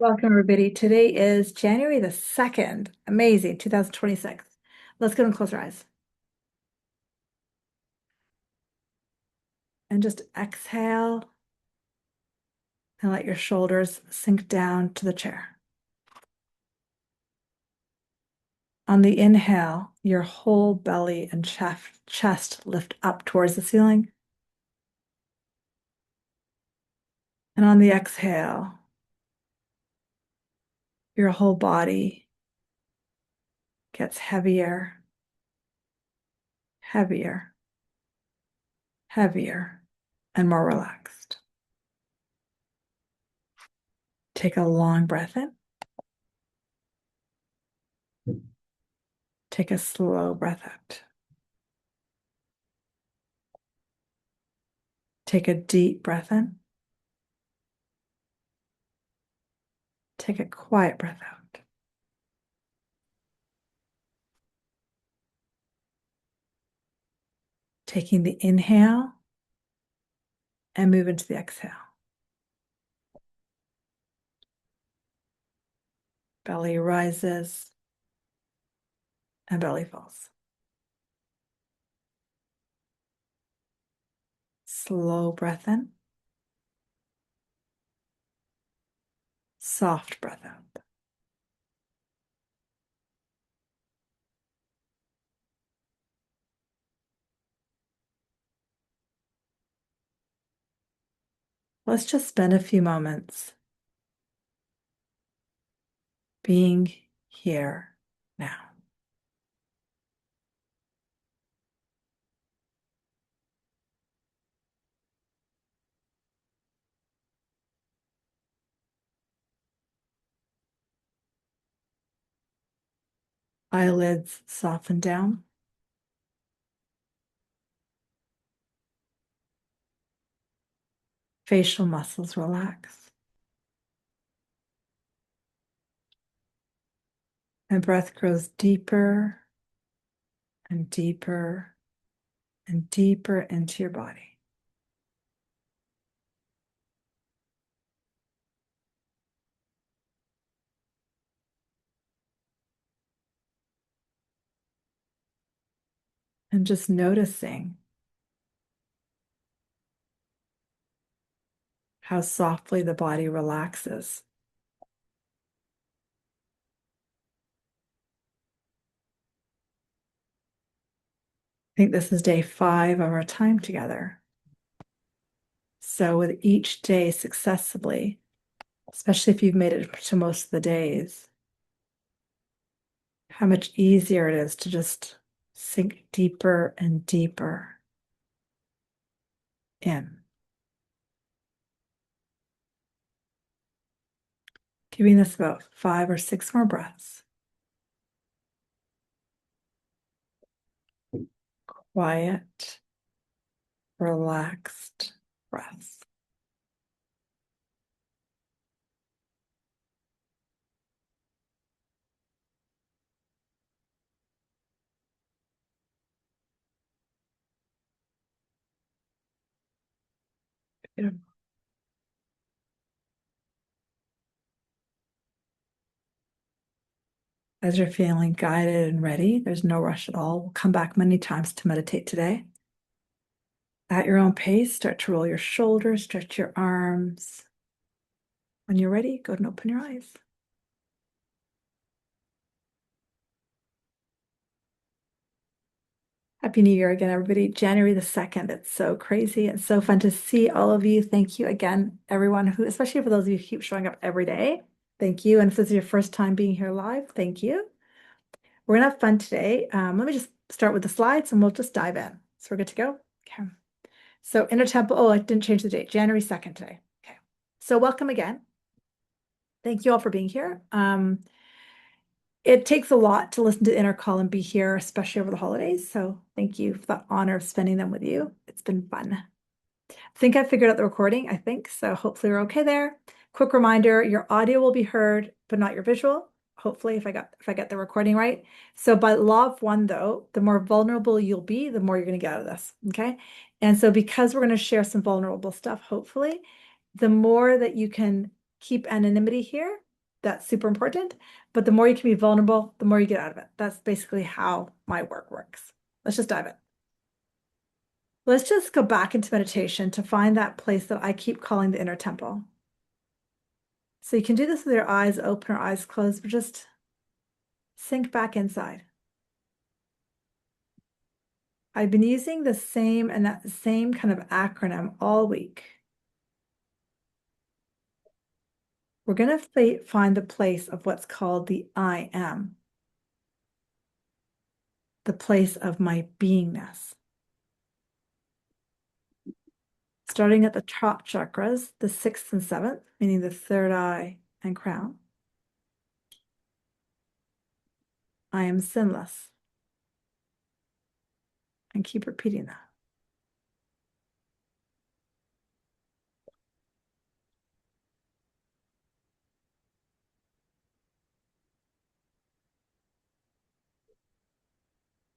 Welcome, everybody. Today is January the 2nd. Amazing, 2026. Let's go and close our eyes. And just exhale and let your shoulders sink down to the chair. On the inhale, your whole belly and chest lift up towards the ceiling. And on the exhale, your whole body gets heavier, heavier, heavier, and more relaxed. Take a long breath in. Take a slow breath out. Take a deep breath in. Take a quiet breath out. Taking the inhale and move into the exhale. Belly rises and belly falls. Slow breath in. Soft breath out. Let's just spend a few moments being here now. Eyelids soften down. Facial muscles relax. And breath grows deeper and deeper and deeper into your body. And just noticing how softly the body relaxes. I think this is day 5 of our time together. So with each day successively, especially if you've made it to most of the days, how much easier it is to just sink deeper and deeper in. Giving this about 5 or 6 more breaths. Quiet, relaxed breaths. Beautiful. As you're feeling guided and ready, there's no rush at all. We'll come back many times to meditate today. At your own pace, start to roll your shoulders, stretch your arms. When you're ready, go ahead and open your eyes. Happy New Year again, everybody. January the 2nd. It's so crazy. It's so fun to see all of you. Thank you again, everyone who, especially for those of you who keep showing up every day. Thank you. And if this is your first time being here live, thank you. We're gonna have fun today. Let me just start with the slides and we'll just dive in. So we're good to go? Okay. So Inner Temple, oh, I didn't change the date, January 2nd today. Okay. So welcome again. Thank you all for being here. It takes a lot to listen to Inner Call and be here, especially over the holidays. So thank you for the honor of spending them with you. It's been fun. I think I figured out the recording, I think. So hopefully we're okay there. Quick reminder, your audio will be heard, but not your visual. Hopefully, if I get the recording right. So by law of one, though, the more vulnerable you'll be, the more you're going to get out of this. Okay. And so because we're going to share some vulnerable stuff, hopefully, the more that you can keep anonymity here, That's super important. But the more you can be vulnerable, the more you get out of it. That's basically how my work works. Let's just dive in. Let's just go back into meditation to find that place that I keep calling the inner temple. So you can do this with your eyes open or eyes closed, but just sink back inside. I've been using the same and that same kind of acronym all week. We're going to find the place of what's called the I am, the place of my beingness. Starting at the top chakras, the 6th and 7th, meaning the third eye and crown. I am sinless. And keep repeating that.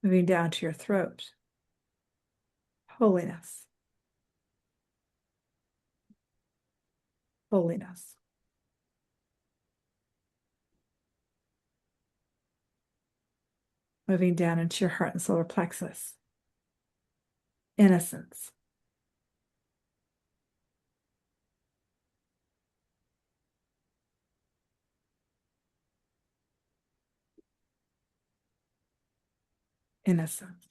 Moving down to your throat. Holiness. Holiness. Moving down into your heart and solar plexus. Innocence. Innocence.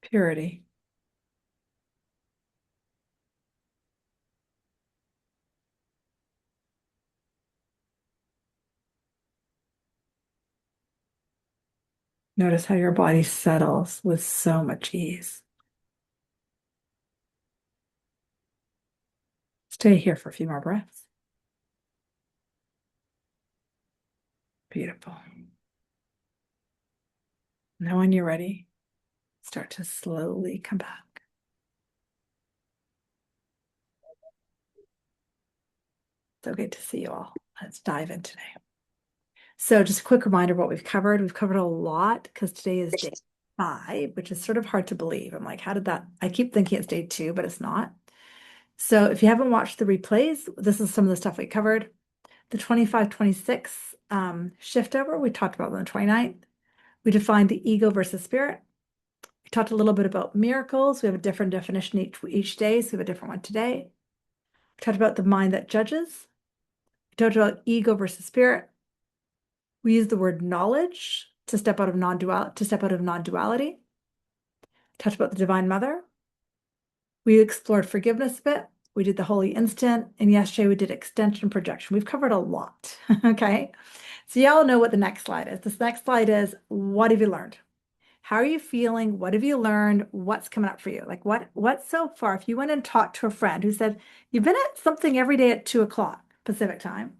Purity. Notice how your body settles with so much ease. Stay here for a few more breaths. Beautiful. Now, when you're ready, start to slowly come back. So good to see you all. Let's dive in today. So just a quick reminder of what we've covered. We've covered a lot because today is day 5, which is sort of hard to believe. I'm like, how did that? I keep thinking it's day 2, but it's not. So if you haven't watched the replays, this is some of the stuff we covered. The 25-26 shift over, we talked about on the 29th. We defined the ego versus spirit. We talked a little bit about miracles. We have a different definition each day, so we have a different one today. We talked about the mind that judges. We talked about ego versus spirit. We used the word knowledge to step out of non-duality. Talked about the Divine Mother. We explored forgiveness a bit. We did the Holy Instant, and yesterday we did extension projection. We've covered a lot, okay? So y'all know what the next slide is. This next slide is, what have you learned? How are you feeling? What have you learned? What's coming up for you? Like what so far, if you went and talked to a friend who said, you've been at something every day at 2 o'clock Pacific time,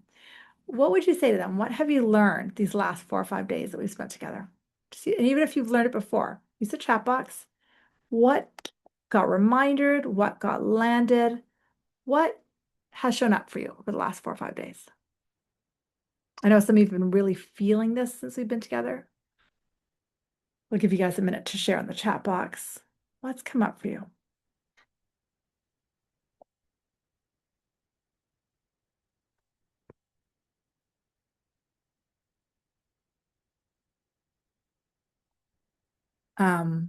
what would you say to them? What have you learned these last 4 or 5 days that we've spent together? And even if you've learned it before, use the chat box. What got reminded? What got landed? What has shown up for you over the last 4 or 5 days? I know some of you have been really feeling this since we've been together. We'll give you guys a minute to share in the chat box. What's come up for you? To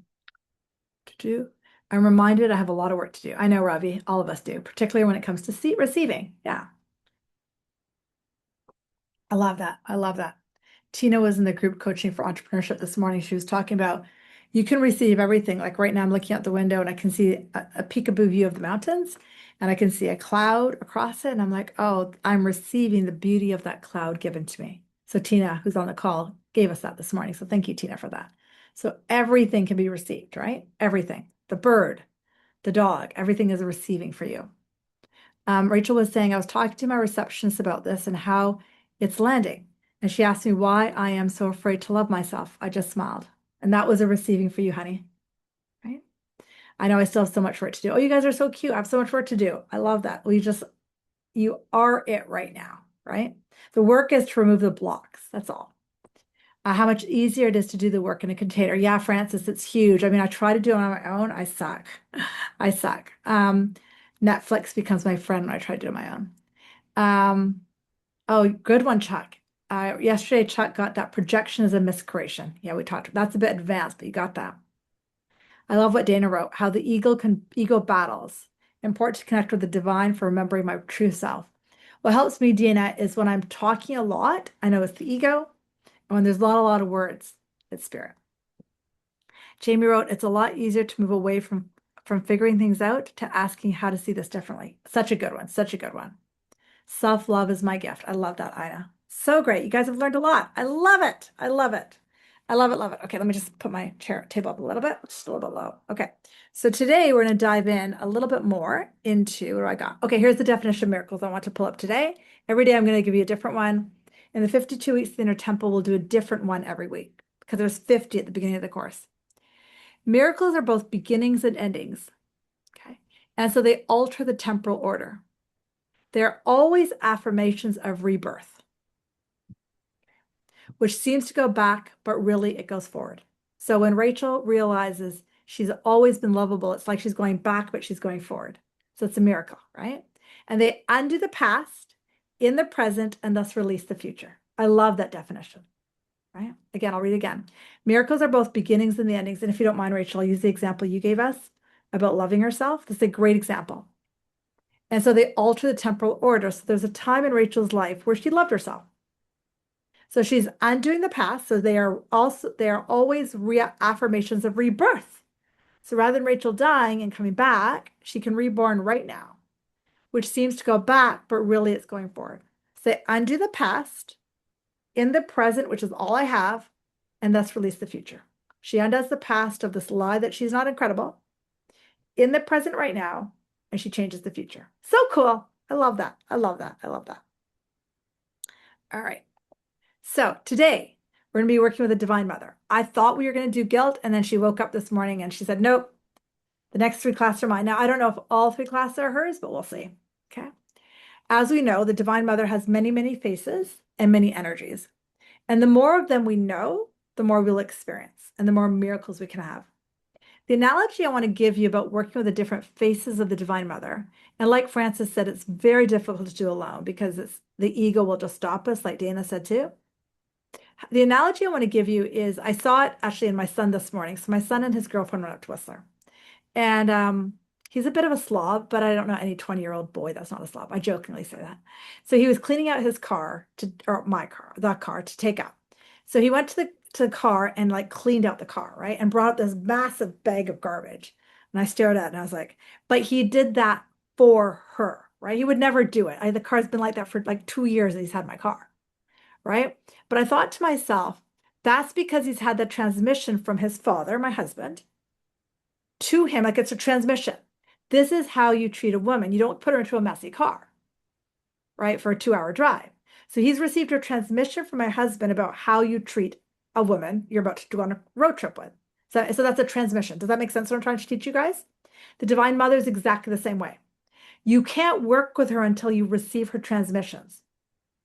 do. I'm reminded I have a lot of work to do. I know, Ravi, all of us do, particularly when it comes to receiving. Yeah. I love that. I love that. Tina was in the group coaching for entrepreneurship this morning. She was talking about you can receive everything. Like right now, I'm looking out the window and I can see a peekaboo view of the mountains and I can see a cloud across it. And I'm like, oh, I'm receiving the beauty of that cloud given to me. So Tina, who's on the call, gave us that this morning. So thank you, Tina, for that. So everything can be received, right? Everything. The bird, the dog, everything is a receiving for you. Rachel was saying, I was talking to my receptionist about this and how it's landing. And she asked me why I am so afraid to love myself. I just smiled. And that was a receiving for you, honey. Right? I know I still have so much work to do. Oh, you guys are so cute. I have so much work to do. I love that. We just You are it right now, right? The work is to remove the blocks. That's all. How much easier it is to do the work in a container. Yeah, Francis, it's huge. I mean, I try to do it on my own. I suck. I suck. Netflix becomes my friend when I try to do it on my own. Oh, good one, Chuck. Yesterday, Chuck got that projection is a miscreation. Yeah, we talked. That's a bit advanced, but you got that. I love what Dana wrote, how the ego battles. Important to connect with the divine for remembering my true self. What helps me, Dana, is when I'm talking a lot, I know it's the ego, and when there's not a lot of words, it's spirit. Jamie wrote, it's a lot easier to move away from figuring things out to asking how to see this differently. Such a good one. Such a good one. Self-love is my gift. I love that, Ina. So great. You guys have learned a lot. I love it. I love it. I love it, love it. Okay, let me just put my table up a little bit, just a little bit low. Okay, so today we're going to dive in a little bit more into what do I got? Okay, here's the definition of miracles I want to pull up today. Every day I'm going to give you a different one. In the 52 weeks of the Inner Temple, we'll do a different one every week because there's 50 at the beginning of the course. Miracles are both beginnings and endings. Okay, and so they alter the temporal order. They're always affirmations of rebirth, which seems to go back, but really it goes forward. So when Rachel realizes she's always been lovable, it's like she's going back, but she's going forward. So it's a miracle, right? And they undo the past in the present and thus release the future. I love that definition, right? Again, I'll read it again. Miracles are both beginnings and the endings. And if you don't mind, Rachel, I'll use the example you gave us about loving herself. This is a great example. And so they alter the temporal order. So there's a time in Rachel's life where she loved herself. So she's undoing the past. So they are always affirmations of rebirth. So rather than Rachel dying and coming back, she can reborn right now, which seems to go back, but really it's going forward. So they undo the past in the present, which is all I have, and thus release the future. She undoes the past of this lie that she's not incredible in the present right now, and she changes the future. So cool. I love that. I love that. I love that. All right. So today we're going to be working with a Divine Mother. I thought we were going to do guilt, and then she woke up this morning and she said, nope, the next 3 classes are mine. Now, I don't know if all 3 classes are hers, but we'll see. Okay. As we know, the Divine Mother has many, many faces and many energies. And the more of them we know, the more we'll experience and the more miracles we can have. The analogy I want to give you about working with the different faces of the Divine Mother, and like Francis said, it's very difficult to do alone because the ego will just stop us, like Dana said too. The analogy I want to give you is, I saw it actually in my son this morning. So my son and his girlfriend went up to Whistler. And he's a bit of a slob, but I don't know any 20-year-old boy that's not a slob. I jokingly say that. So he was cleaning out his car, or my car, the car to take out. So he went to the car and like cleaned out the car, right? And brought up this massive bag of garbage. And I stared at it and I was like, but he did that for her, right? He would never do it. The car's been like that for like 2 years that he's had my car, right? But I thought to myself, that's because he's had the transmission from his father, my husband, to him. Like it's a transmission. This is how you treat a woman. You don't put her into a messy car, right? For a 2-hour drive. So he's received a transmission from my husband about how you treat a woman you're about to go on a road trip with. So that's a transmission. Does that make sense what I'm trying to teach you guys? The Divine Mother is exactly the same way. You can't work with her until you receive her transmissions.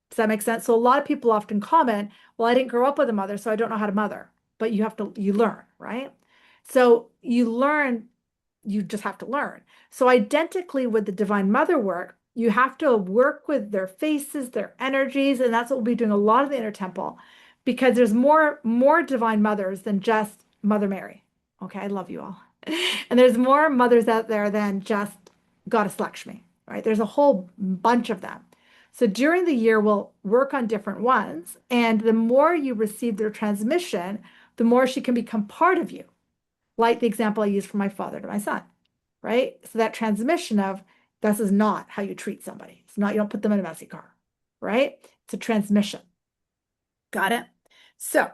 Does that make sense? So a lot of people often comment, well, I didn't grow up with a mother, so I don't know how to mother. But you learn, right? So you learn, you just have to learn. So identically with the Divine Mother work, you have to work with their faces, their energies, and that's what we'll be doing a lot of the Inner Temple, because there's more Divine Mothers than just Mother Mary. Okay, I love you all. And there's more mothers out there than just Goddess Lakshmi, right? There's a whole bunch of them. So during the year, we'll work on different ones. And the more you receive their transmission, the more she can become part of you. Like the example I used from my father to my son, right? So that transmission of, this is not how you treat somebody. It's not, you don't put them in a messy car, right? It's a transmission. Got it? So,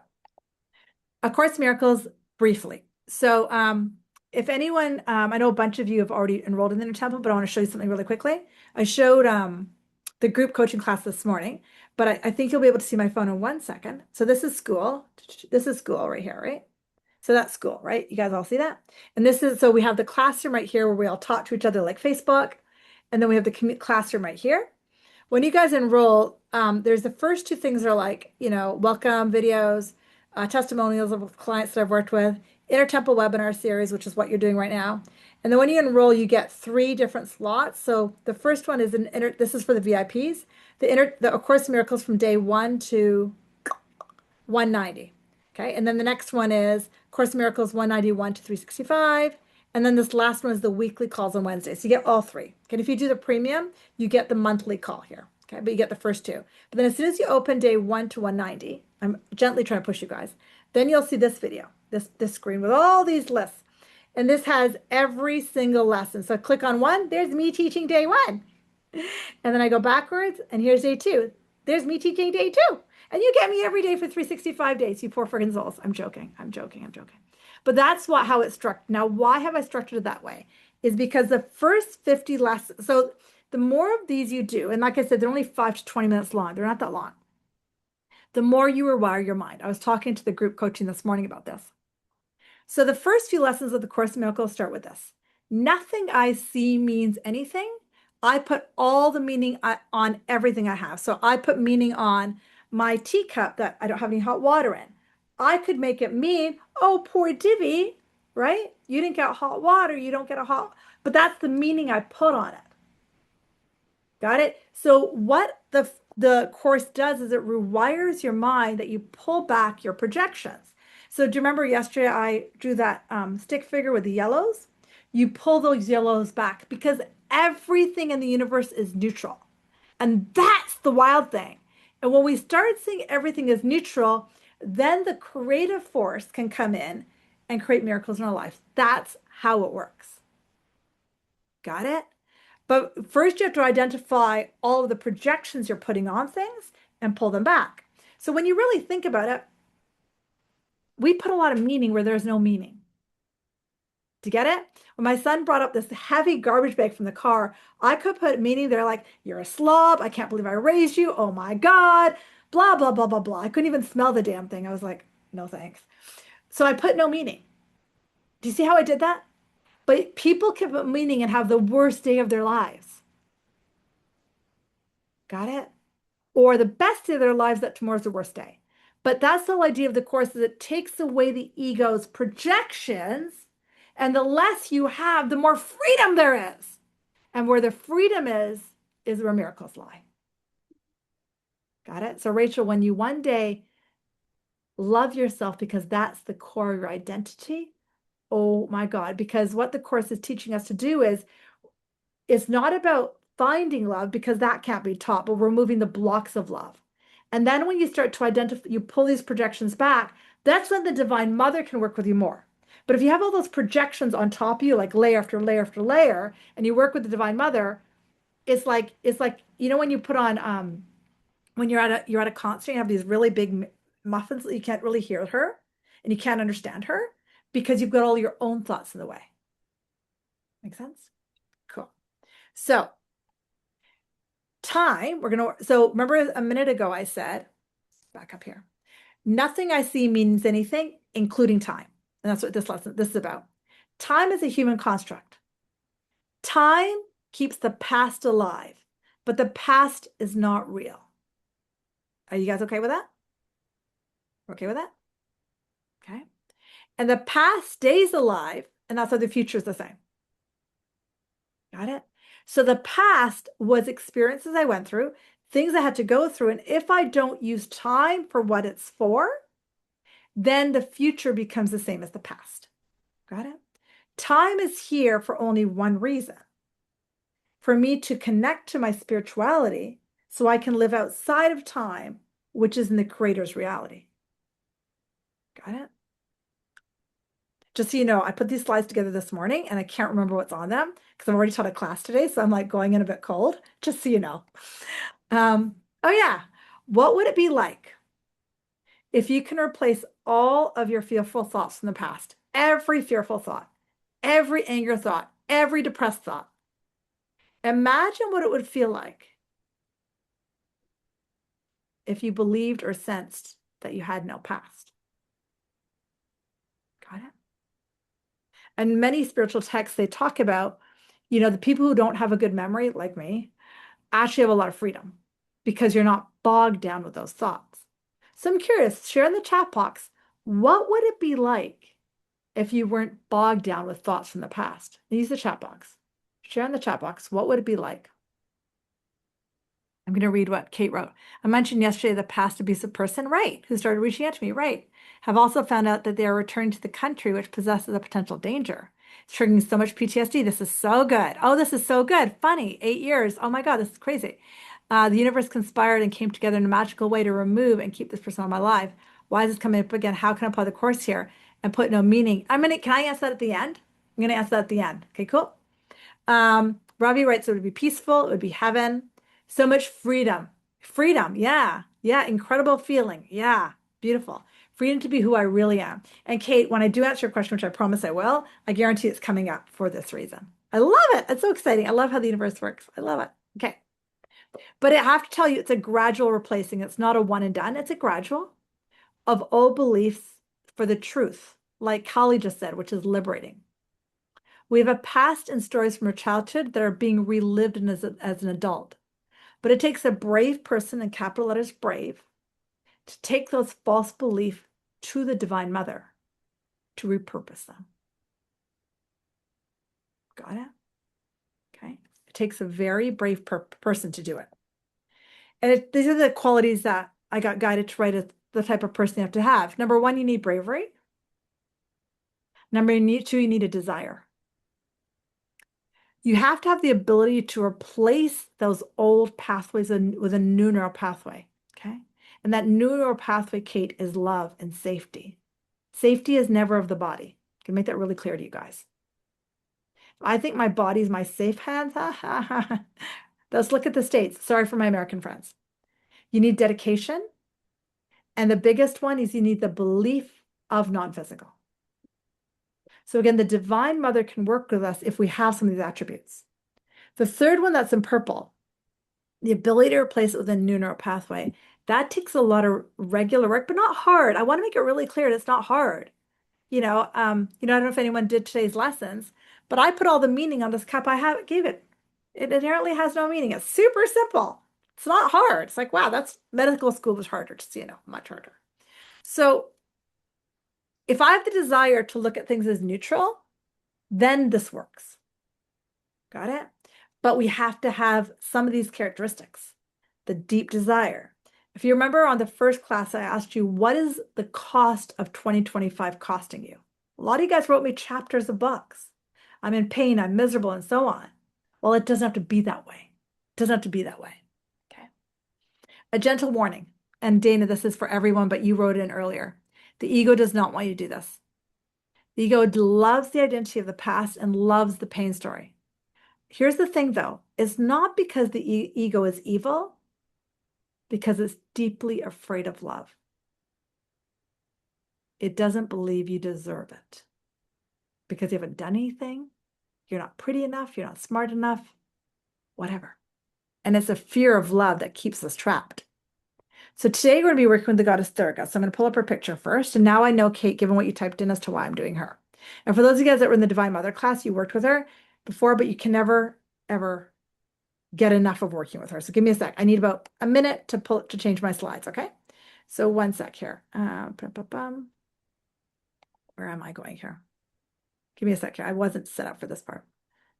A Course in Miracles, briefly. So if anyone, I know a bunch of you have already enrolled in the Inner Temple, but I want to show you something really quickly. I showed the group coaching class this morning, but I think you'll be able to see my phone in 1 second. So this is school. This is school right here, right? So that's school, right? You guys all see that? And this is, so we have the classroom right here where we all talk to each other like Facebook. And then we have the classroom right here. when you guys enroll, there's the first two things are like, welcome videos, testimonials of clients that I've worked with, Intertemple webinar series, which is what you're doing right now. And then when you enroll, you get three different slots. So the first one is this is for the VIPs, the A Course in Miracles from day 1 to 190. Okay. And then the next one is Course in Miracles 191 to 365. And then this last one is the weekly calls on Wednesday. So you get all three. Okay. And if you do the premium, you get the monthly call here. Okay. But you get the first two. But then as soon as you open day 1 to 190, I'm gently trying to push you guys, then you'll see this video, this screen with all these lists. And this has every single lesson. So click on one, there's me teaching day 1. And then I go backwards, and here's day 2. There's me teaching day 2. And you get me every day for 365 days, you poor freaking souls. I'm joking. But that's how it's structured. Now, why have I structured it that way? Is because the first 50 lessons, so the more of these you do, and like I said, they're only 5 to 20 minutes long. They're not that long. The more you rewire your mind. I was talking to the group coaching this morning about this. So the first few lessons of the Course in Miracles start with this. Nothing I see means anything. I put all the meaning on everything I have. So I put meaning on my teacup that I don't have any hot water in. I could make it mean, oh, poor Divi, right? You didn't get hot water. You don't get but that's the meaning I put on it. Got it? So what the course does is it rewires your mind that you pull back your projections. So do you remember yesterday I drew that stick figure with the yellows? You pull those yellows back because everything in the universe is neutral. And that's the wild thing. And when we start seeing everything as neutral, then the creative force can come in and create miracles in our life. That's how it works. Got it? But first you have to identify all of the projections you're putting on things and pull them back. So when you really think about it, we put a lot of meaning where there's no meaning. Do you get it? When my son brought up this heavy garbage bag from the car, I could put meaning there like, you're a slob. I can't believe I raised you. Oh my God. Blah, blah, blah, blah, blah. I couldn't even smell the damn thing. I was like, no thanks. So I put no meaning. Do you see how I did that? But people can put meaning and have the worst day of their lives. Got it? Or the best day of their lives, that tomorrow's the worst day. But that's the whole idea of the course, is it takes away the ego's projections, and the less you have, the more freedom there is. And where the freedom is where miracles lie. Got it? So Rachel, when you one day love yourself because that's the core of your identity, oh my God, because what the course is teaching us to do is, it's not about finding love because that can't be taught, but removing the blocks of love. And then when you start to identify, you pull these projections back, that's when the Divine Mother can work with you more. But if you have all those projections on top of you, like layer after layer after layer, and you work with the Divine Mother, it's like, when you put on, when you're at a concert, you have these really big muffins that you can't really hear her and you can't understand her because you've got all your own thoughts in the way. Make sense? Cool. So time, so remember a minute ago I said, back up here, nothing I see means anything, including time. And that's what this is about. Time is a human construct. Time keeps the past alive, but the past is not real. Are you guys okay with that? Okay with that? Okay. And the past stays alive, and that's why the future is the same. Got it? So the past was experiences I went through, things I had to go through. And if I don't use time for what it's for, then the future becomes the same as the past. Got it? Time is here for only one reason: for me to connect to my spirituality so I can live outside of time, which is in the Creator's reality. Got it? Just so you know, I put these slides together this morning and I can't remember what's on them because I've already taught a class today. So I'm like going in a bit cold, just so you know. Oh yeah. What would it be like if you can replace all of your fearful thoughts from the past, every fearful thought, every anger thought, every depressed thought? Imagine what it would feel like if you believed or sensed that you had no past. Got it? And many spiritual texts, they talk about, the people who don't have a good memory, like me, actually have a lot of freedom. because you're not bogged down with those thoughts. So I'm curious, share in the chat box, what would it be like if you weren't bogged down with thoughts from the past? Use the chat box. Share in the chat box, what would it be like? I'm going to read what Kate wrote. I mentioned yesterday the past abusive person, right, who started reaching out to me, right, have also found out that they are returning to the country, which possesses a potential danger. It's triggering so much PTSD. This is so good. Oh, this is so good. Funny. 8 years. Oh my God, this is crazy. The universe conspired and came together in a magical way to remove and keep this person on my life. Why is this coming up again? How can I apply the course here and put no meaning? Can I answer that at the end? I'm going to answer that at the end. Okay, cool. Robbie writes, it would be peaceful. It would be heaven. So much freedom. Freedom. Yeah. Yeah. Incredible feeling. Yeah. Beautiful. Freedom to be who I really am. And Kate, when I do answer your question, which I promise I will, I guarantee it's coming up for this reason. I love it. It's so exciting. I love how the universe works. I love it. Okay. But I have to tell you, it's a gradual replacing. It's not a one and done. It's a gradual of old beliefs for the truth, like Kali just said, which is liberating. We have a past and stories from our childhood that are being relived as an adult. But it takes a brave person, in capital letters brave, to take those false beliefs to the Divine Mother to repurpose them. Got it? Okay. It takes a very brave person to do it. And these are the qualities that I got guided to write the type of person you have to have. Number one, you need bravery. Number two, you need a desire. You have to have the ability to replace those old pathways with a new neural pathway, okay? And that new neural pathway, Kate, is love and safety. Safety is never of the body. I can make that really clear to you guys. I think my body is my safe hands. Let's look at the States. Sorry for my American friends. You need dedication. And the biggest one is you need the belief of non-physical. So again, the Divine Mother can work with us if we have some of these attributes. The third one that's in purple, the ability to replace it with a new neural pathway, that takes a lot of regular work, but not hard. I want to make it really clear that it's not hard. I don't know if anyone did today's lessons, but I put all the meaning on this cup gave it. It inherently has no meaning. It's super simple. It's not hard. It's like, wow, that's medical school was harder to much harder. So if I have the desire to look at things as neutral, then this works. Got it? But we have to have some of these characteristics. The deep desire. If you remember on the first class, I asked you, what is the cost of 2025 costing you? A lot of you guys wrote me chapters of books. I'm in pain, I'm miserable, and so on. Well, it doesn't have to be that way. It doesn't have to be that way. Okay. A gentle warning. And Dana, this is for everyone, but you wrote it in earlier. The ego does not want you to do this. The ego loves the identity of the past and loves the pain story. Here's the thing, though. It's not because the ego is evil, because it's deeply afraid of love. It doesn't believe you deserve it because you haven't done anything. You're not pretty enough. You're not smart enough, whatever. And it's a fear of love that keeps us trapped. So today we're going to be working with the Goddess Durga. So I'm going to pull up her picture first. And now I know, Kate, given what you typed in, as to why I'm doing her. And for those of you guys that were in the Divine Mother class, you worked with her before, but you can never, ever get enough of working with her. So give me a sec. I need about a minute to change my slides, okay? So one sec here. Where am I going here? Give me a sec here. I wasn't set up for this part.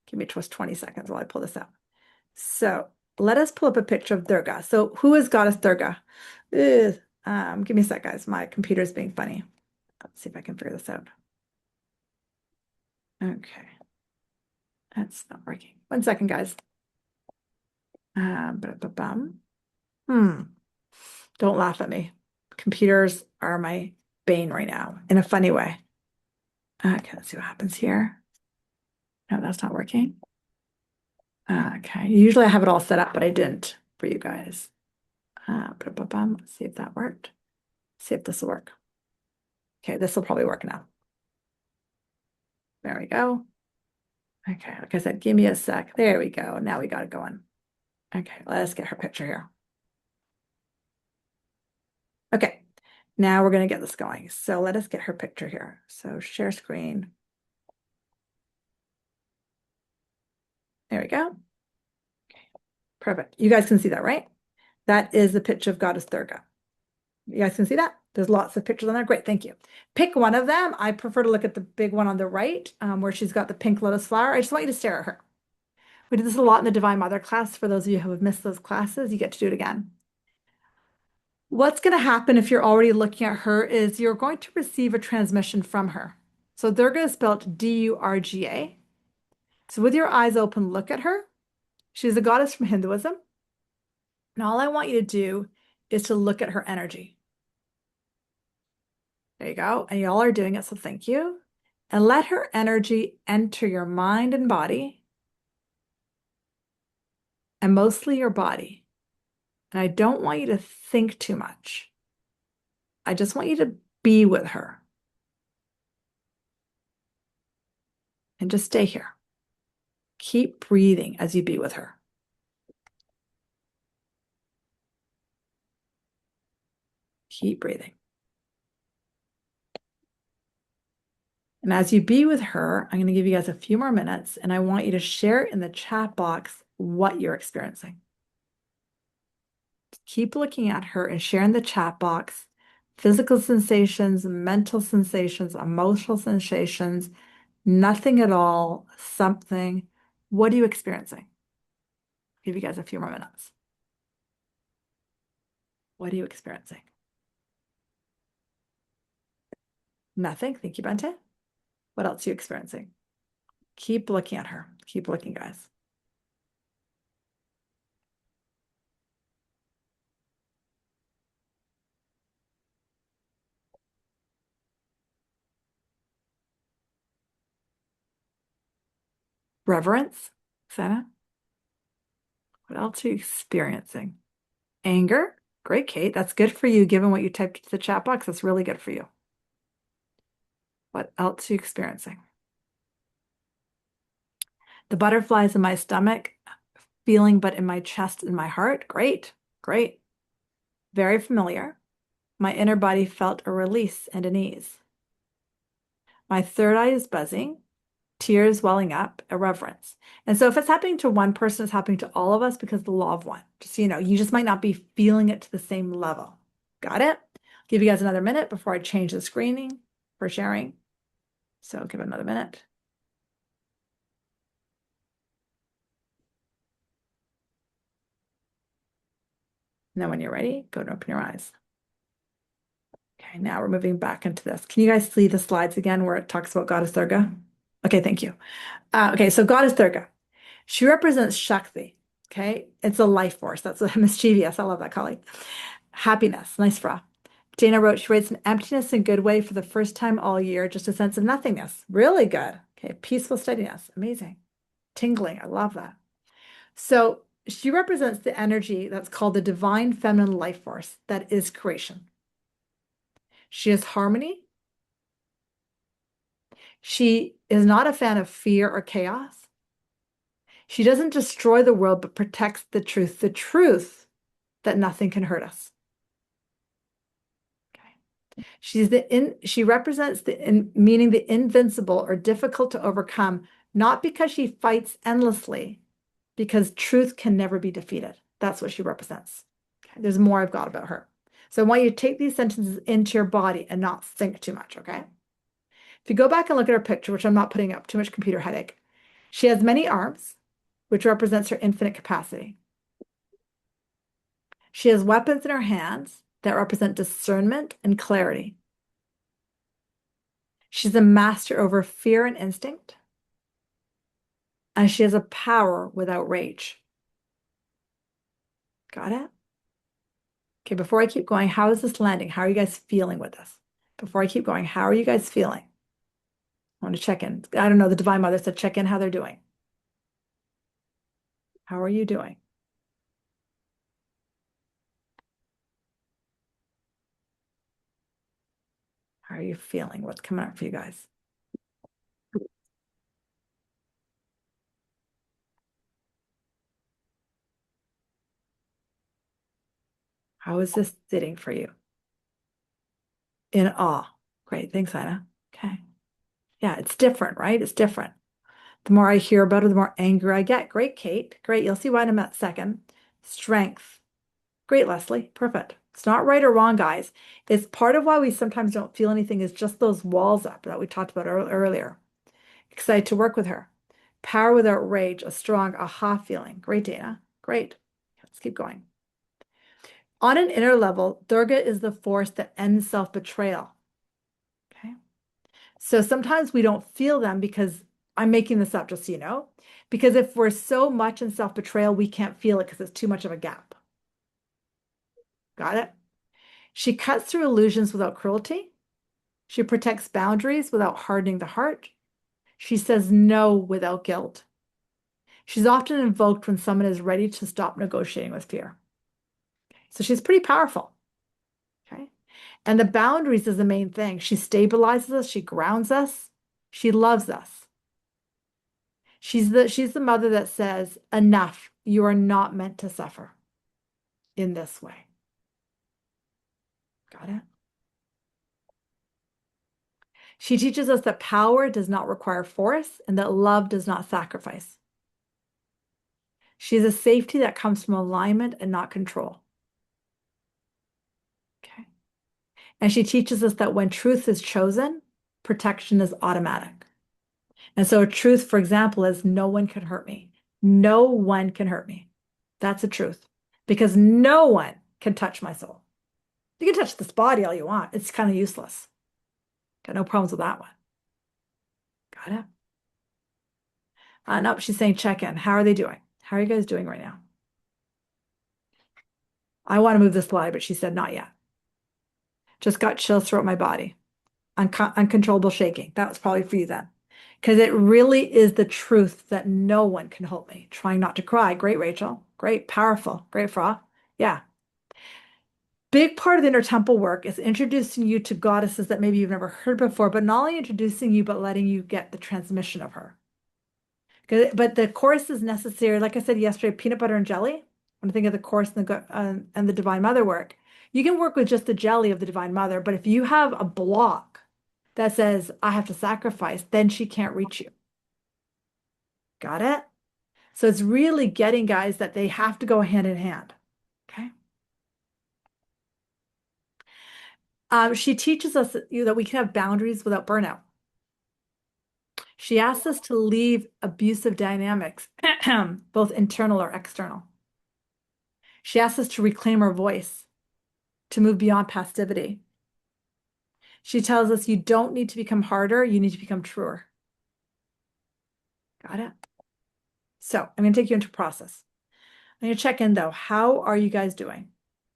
Give me just 20 seconds while I pull this out. So let us pull up a picture of Durga. So who is Goddess Durga? Give me a sec, guys. My computer's being funny. Let's see if I can figure this out. Okay. That's not working. 1 second, guys. Don't laugh at me. Computers are my bane right now in a funny way. Okay, let's see what happens here. No, that's not working. Okay, usually I have it all set up, but I didn't for you guys. Let's see if that worked. See if this will work. Okay, this will probably work now. There we go. Okay, like I said, give me a sec. There we go. Now we got it going. Okay, let's get her picture here. Okay, now we're going to get this going. So let us get her picture here. So share screen. There we go. Okay, perfect. You guys can see that, right? That is the picture of Goddess Durga. You guys can see that? There's lots of pictures on there. Great, thank you. Pick one of them. I prefer to look at the big one on the right, where she's got the pink lotus flower. I just want you to stare at her. We did this a lot in the Divine Mother class. For those of you who have missed those classes, you get to do it again. What's going to happen if you're already looking at her is you're going to receive a transmission from her. So Durga is spelled D-U-R-G-A. So with your eyes open, look at her. She's a goddess from Hinduism. And all I want you to do is to look at her energy. There you go. And you all are doing it, so thank you. And let her energy enter your mind and body, and mostly your body. And I don't want you to think too much. I just want you to be with her. And just stay here. Keep breathing as you be with her. Keep breathing. And as you be with her, I'm going to give you guys a few more minutes, and I want you to share in the chat box what you're experiencing. Keep looking at her and share in the chat box physical sensations, mental sensations, emotional sensations, nothing at all, something. What are you experiencing? I'll give you guys a few more minutes. What are you experiencing? Nothing. Thank you, Bente. What else are you experiencing? Keep looking at her. Keep looking, guys. Reverence, Sana. What else are you experiencing? Anger. Great, Kate. That's good for you, given what you typed into the chat box. That's really good for you. What else are you experiencing? The butterflies in my stomach, feeling but in my chest and my heart. Great, great. Very familiar. My inner body felt a release and an ease. My third eye is buzzing, tears welling up, a reverence. And so if it's happening to one person, it's happening to all of us because of the law of one. Just so you know, you just might not be feeling it to the same level. Got it? I'll give you guys another minute before I change the screening for sharing. So give it another minute. And then when you're ready, go and open your eyes. Okay, now we're moving back into this. Can you guys see the slides again where it talks about Goddess Durga? Okay, thank you. Okay, so Goddess Durga, she represents Shakti. Okay, it's a life force. That's a mischievous. I love that, Kali. Happiness, nice fra. Dana wrote, she writes an emptiness in good way for the first time all year, just a sense of nothingness. Really good. Okay, peaceful steadiness. Amazing. Tingling. I love that. So she represents the energy that's called the divine feminine life force that is creation. She is harmony. She is not a fan of fear or chaos. She doesn't destroy the world, but protects the truth that nothing can hurt us. Okay. She represents meaning the invincible or difficult to overcome, not because she fights endlessly, because truth can never be defeated. That's what she represents. Okay. There's more I've got about her. So I want you to take these sentences into your body and not think too much, okay? If you go back and look at her picture, which I'm not putting up, too much computer headache, she has many arms, which represents her infinite capacity. She has weapons in her hands that represent discernment and clarity. She's a master over fear and instinct. And she has a power without rage. Got it? Okay, before I keep going, how is this landing? How are you guys feeling with this? Before I keep going, how are you guys feeling? I want to check in. I don't know, the Divine Mother said check in how they're doing. How are you doing? How are you feeling? What's coming up for you guys? How is this sitting for you? In awe. Great. Thanks, Anna. Okay. Yeah, it's different, right? It's different. The more I hear about it, the more anger I get. Great, Kate. Great. You'll see why in a second. Strength. Great, Leslie. Perfect. It's not right or wrong, guys. It's part of why we sometimes don't feel anything is just those walls up that we talked about earlier. Excited to work with her. Power without rage, a strong aha feeling. Great, Dana. Great. Let's keep going. On an inner level, Durga is the force that ends self-betrayal. Okay. So sometimes we don't feel them because I'm making this up, just so you know, because if we're so much in self-betrayal, we can't feel it because it's too much of a gap. Got it? She cuts through illusions without cruelty. She protects boundaries without hardening the heart. She says no without guilt. She's often invoked when someone is ready to stop negotiating with fear. So she's pretty powerful. Okay. And the boundaries is the main thing. She stabilizes us. She grounds us. She loves us. She's the mother that says, enough. You are not meant to suffer in this way. Got it? She teaches us that power does not require force and that love does not sacrifice. She's a safety that comes from alignment and not control. Okay. And she teaches us that when truth is chosen, protection is automatic. And so a truth, for example, is no one can hurt me. No one can hurt me. That's a truth because no one can touch my soul. You can touch this body all you want. It's kind of useless. Got no problems with that one. Got it? Nope, she's saying check in. How are they doing? How are you guys doing right now? I want to move this slide, but she said not yet. Just got chills throughout my body. Uncontrollable shaking. That was probably for you then. Because it really is the truth that no one can hold me. Trying not to cry. Great, Rachel. Great, powerful. Great, Fra. Yeah. Big part of the inner temple work is introducing you to goddesses that maybe you've never heard before, but not only introducing you, but letting you get the transmission of her. But the course is necessary. Like I said yesterday, peanut butter and jelly. When I think of the course and the Divine Mother work, you can work with just the jelly of the Divine Mother, but if you have a block that says, I have to sacrifice, then she can't reach you. Got it? So it's really getting, guys, that they have to go hand in hand. Okay. She teaches us that we can have boundaries without burnout. She asks us to leave abusive dynamics, both internal or external. She asks us to reclaim our voice, to move beyond passivity. She tells us you don't need to become harder, you need to become truer. Got it? So I'm going to take you into process. I'm going to check in though. How are you guys doing?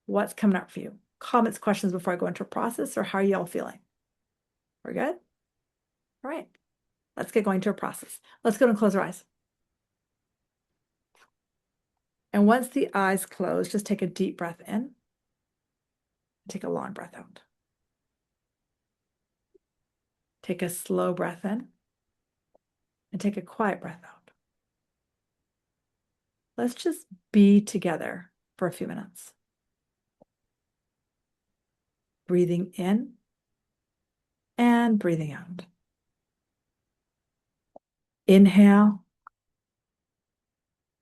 What's coming up for you? Comments, questions before I go into a process, or how are you all feeling? We're good? All right. Let's get going to a process. Let's go and close our eyes. And once the eyes close, just take a deep breath in. Take a long breath out. Take a slow breath in. And take a quiet breath out. Let's just be together for a few minutes. Breathing in and breathing out. Inhale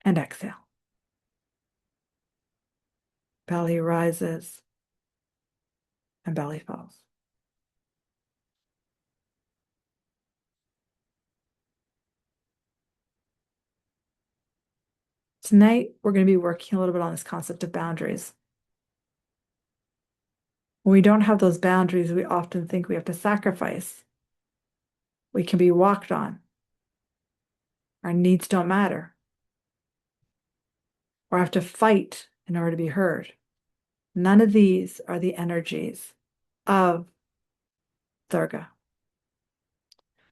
and exhale. Belly rises and belly falls. Tonight, we're going to be working a little bit on this concept of boundaries. When we don't have those boundaries, we often think we have to sacrifice. We can be walked on. Our needs don't matter. Or have to fight in order to be heard. None of these are the energies of Durga.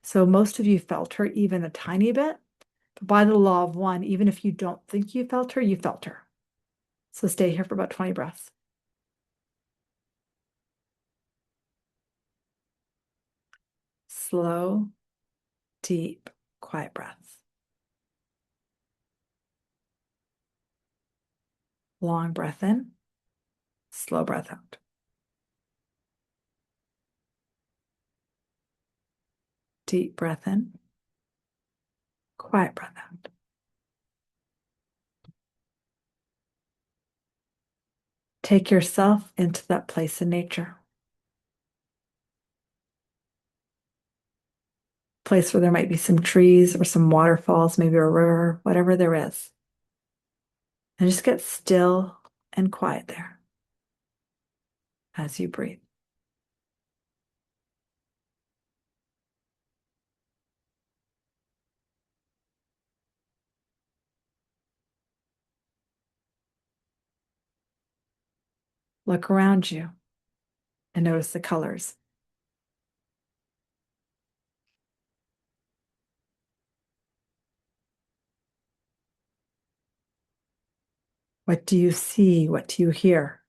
So most of you felt her even a tiny bit, but by the law of one, even if you don't think you felt her, you felt her. So stay here for about 20 breaths. Slow, deep, quiet breaths. Long breath in, slow breath out. Deep breath in, quiet breath out. Take yourself into that place in nature. Place where there might be some trees or some waterfalls, maybe a river, whatever there is. And just get still and quiet there as you breathe. Look around you and notice the colors. What do you see? What do you hear?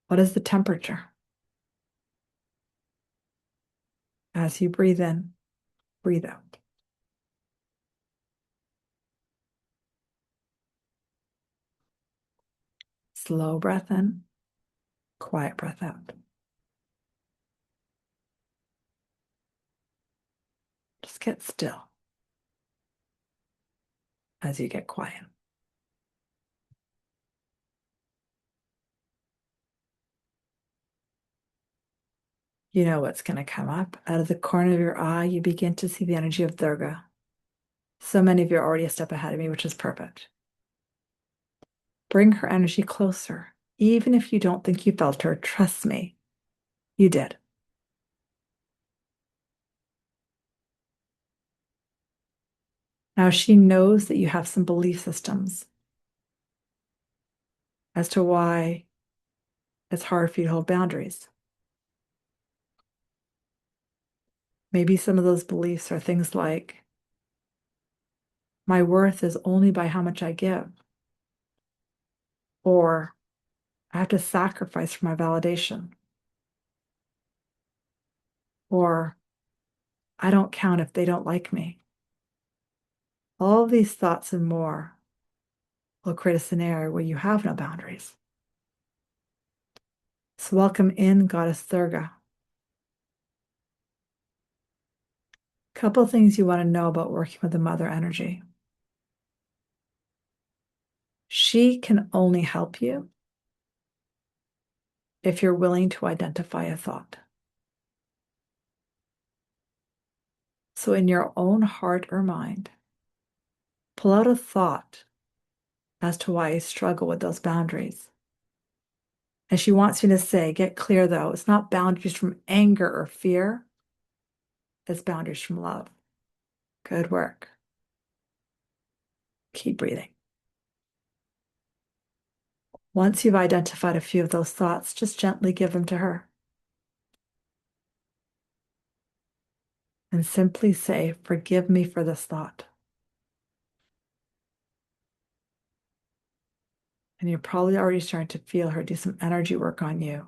What is the temperature? As you breathe in, breathe out. Slow breath in, quiet breath out. Just get still as you get quiet. You know what's going to come up. Out of the corner of your eye, you begin to see the energy of Durga. So many of you are already a step ahead of me, which is perfect. Bring her energy closer. Even if you don't think you felt her, trust me, you did. Now she knows that you have some belief systems as to why it's hard for you to hold boundaries. Maybe some of those beliefs are things like, my worth is only by how much I give, or I have to sacrifice for my validation, or I don't count if they don't like me. All of these thoughts and more will create a scenario where you have no boundaries. So welcome in Goddess Durga. Couple things you want to know about working with the mother energy. She can only help you if you're willing to identify a thought. So in your own heart or mind, pull out a thought as to why you struggle with those boundaries. And she wants you to say, get clear though, it's not boundaries from anger or fear, it's boundaries from love. Good work. Keep breathing. Once you've identified a few of those thoughts, just gently give them to her. And simply say, forgive me for this thought. And you're probably already starting to feel her do some energy work on you,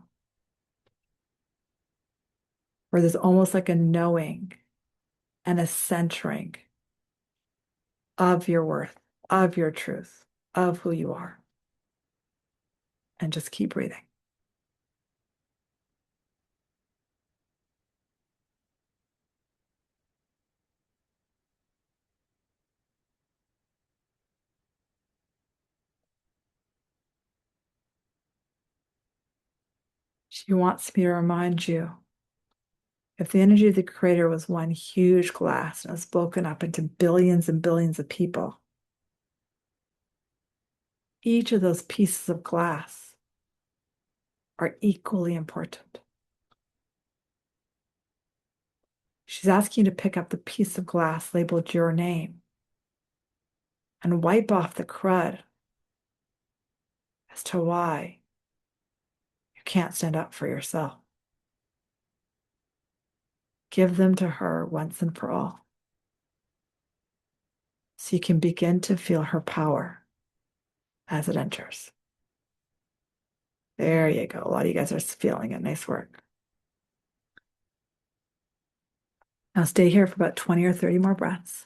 where there's almost like a knowing and a centering of your worth, of your truth, of who you are. And just keep breathing. She wants me to remind you, if the energy of the creator was one huge glass and was broken up into billions and billions of people, each of those pieces of glass are equally important. She's asking you to pick up the piece of glass labeled your name and wipe off the crud as to why you can't stand up for yourself. Give them to her once and for all, so you can begin to feel her power as it enters. There you go. A lot of you guys are feeling it. Nice work. Now stay here for about 20 or 30 more breaths.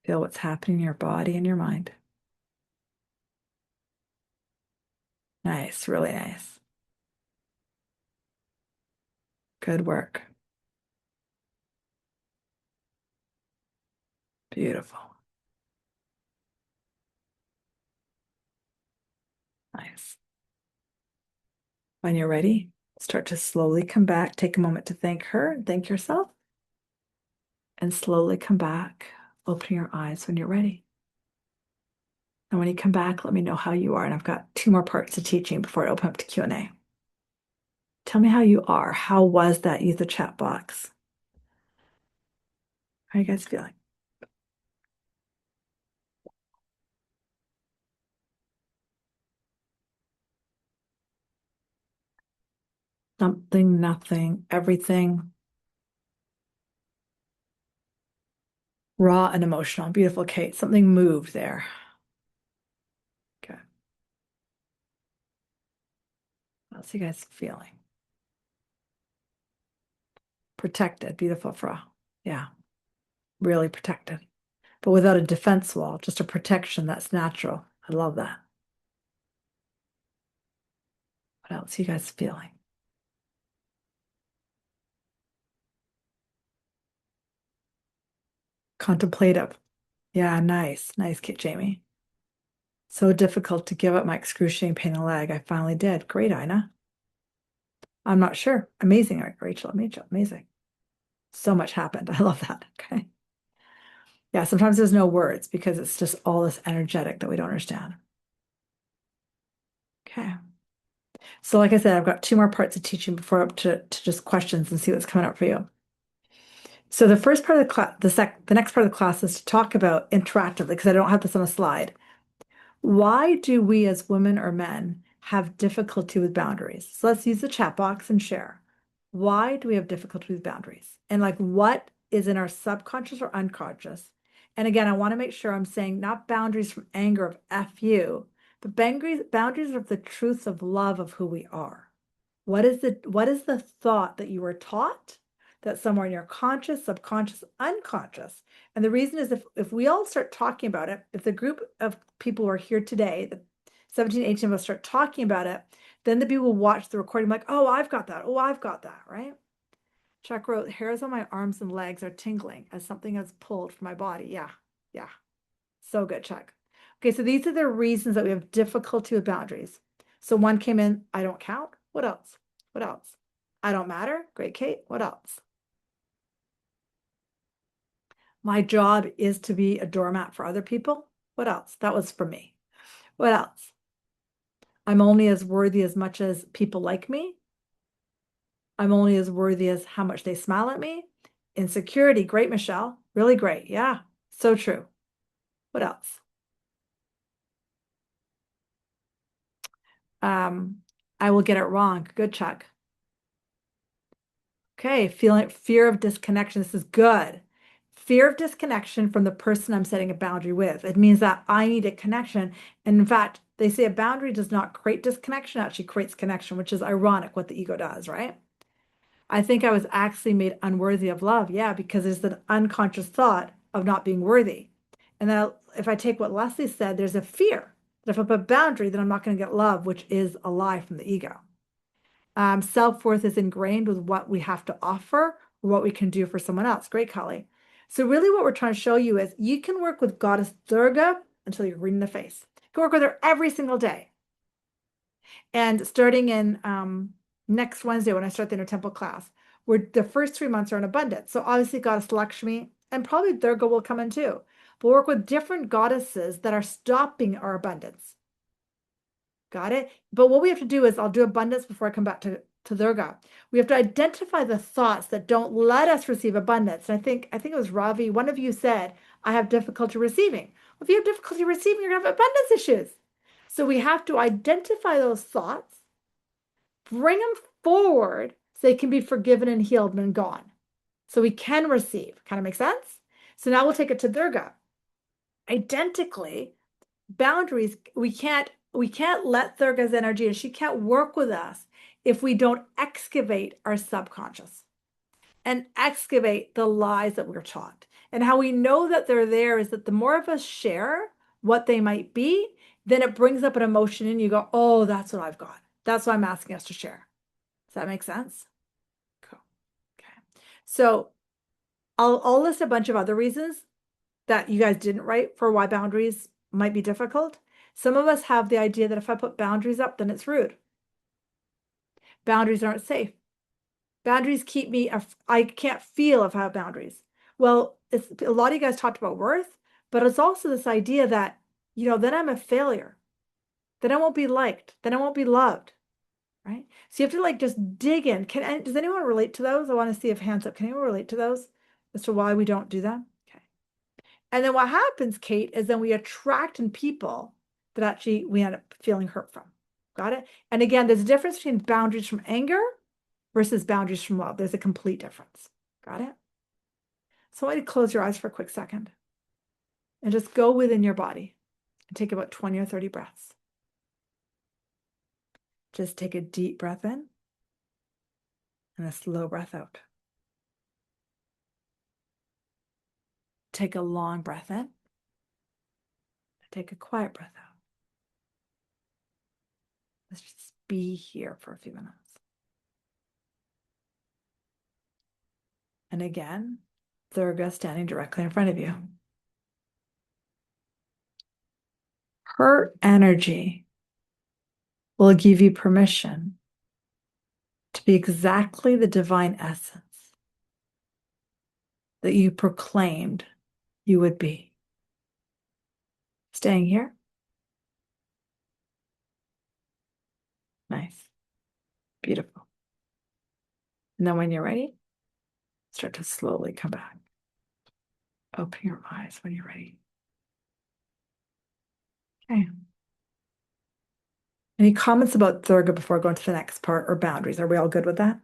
Feel what's happening in your body and your mind. Nice, really nice. Good work. Beautiful. Nice. When you're ready, start to slowly come back. Take a moment to thank her and thank yourself, and slowly come back. Open your eyes when you're ready. And when you come back, let me know how you are. And I've got 2 more parts of teaching before I open up to Q&A. Tell me how you are. How was that? Use the chat box. How are you guys feeling? Something, nothing, everything. Raw and emotional. Beautiful, Kate. Something moved there. Okay. How's you guys feeling? Protected. Beautiful, Fra. Yeah. Really protected. But without a defense wall, just a protection that's natural. I love that. What else are you guys feeling? Contemplative. Yeah, nice. Nice, Kit Jamie. So difficult to give up my excruciating pain in the leg. I finally did. Great, Ina. I'm not sure. Amazing, Rachel. Amazing. So much happened. I love that. Okay. Yeah, sometimes there's no words because it's just all this energetic that we don't understand. Okay. So like I said, I've got 2 more parts of teaching before up to just questions and see what's coming up for you. So the first part of the class, the next part of the class is to talk about interactively, because I don't have this on a slide. Why do we as women or men have difficulty with boundaries? So let's use the chat box and share. Why do we have difficulty with boundaries? And like what is in our subconscious or unconscious? And again, I want to make sure I'm saying not boundaries from anger of F you, but boundaries of the truth of love of who we are. What is the thought that you were taught that somewhere in your conscious, subconscious, unconscious? And the reason is if we all start talking about it, if the group of people who are here today, the 17, 18 of us start talking about it, then the people will watch the recording like, oh, I've got that. Oh, I've got that, right? Chuck wrote, hairs on my arms and legs are tingling as something has pulled from my body. Yeah, yeah. So good, Chuck. Okay, so these are the reasons that we have difficulty with boundaries. So one came in, I don't count. What else? What else? I don't matter. Great, Kate. What else? My job is to be a doormat for other people. What else? That was for me. What else? I'm only as worthy as much as people like me. I'm only as worthy as how much they smile at me. Insecurity. Great, Michelle. Really great. Yeah, so true. What else? Um, I will get it wrong. Good, Chuck. Okay, feeling fear of disconnection. This is good. Fear of disconnection from the person I'm setting a boundary with. It means that I need a connection. And in fact, they say a boundary does not create disconnection, actually creates connection, which is ironic what the ego does, right? I think I was actually made unworthy of love. Yeah, because there's an unconscious thought of not being worthy. And then if I take what Leslie said, there's a fear that if I put a boundary, then I'm not going to get love, which is a lie from the ego. Self-worth is ingrained with what we have to offer or what we can do for someone else. Great, Kali. So really what we're trying to show you is you can work with Goddess Durga until you're green in the face. You can work with her every single day. And starting in next Wednesday when I start the Inner Temple class, where the first 3 months are in abundance. So obviously Goddess Lakshmi and probably Durga will come in too. But work with different goddesses that are stopping our abundance. Got it? But what we have to do is I'll do abundance before I come back to Durga. We have to identify the thoughts that don't let us receive abundance. And I think it was Ravi, one of you said, I have difficulty receiving. Well, if you have difficulty receiving, you're gonna have abundance issues. So we have to identify those thoughts, bring them forward so they can be forgiven and healed and gone. So we can receive. Kind of make sense? So now we'll take it to Durga. Identically, boundaries, we can't let Durga's energy, and she can't work with us if we don't excavate our subconscious and excavate the lies that we're taught. And how we know that they're there is that the more of us share what they might be, then it brings up an emotion and you go, oh, that's what I've got. That's what I'm asking us to share. Does that make sense? Cool. Okay. So I'll list a bunch of other reasons that you guys didn't write for why boundaries might be difficult. Some of us have the idea that if I put boundaries up, then it's rude. Boundaries aren't safe. Boundaries keep me, I can't feel if I have boundaries. Well, it's a lot of you guys talked about worth, but it's also this idea that, then I'm a failure. Then I won't be liked. Then I won't be loved. Right? So you have to like just dig in. Does anyone relate to those? I want to see if hands up. Can anyone relate to those as to why we don't do that? Okay. And then what happens, Kate, is then we attract in people that actually we end up feeling hurt from. Got it? And again, there's a difference between boundaries from anger versus boundaries from love. There's a complete difference. Got it? So I want you to close your eyes for a quick second and just go within your body and take about 20 or 30 breaths. Just take a deep breath in and a slow breath out. Take a long breath in. Take a quiet breath out. Let's just be here for a few minutes. And again, Durga standing directly in front of you. Her energy will give you permission to be exactly the divine essence that you proclaimed you would be. Staying here? Nice. Beautiful. And then when you're ready, start to slowly come back. Open your eyes when you're ready. Okay. Any comments about Durga before going to the next part, or boundaries? Are we all good with that?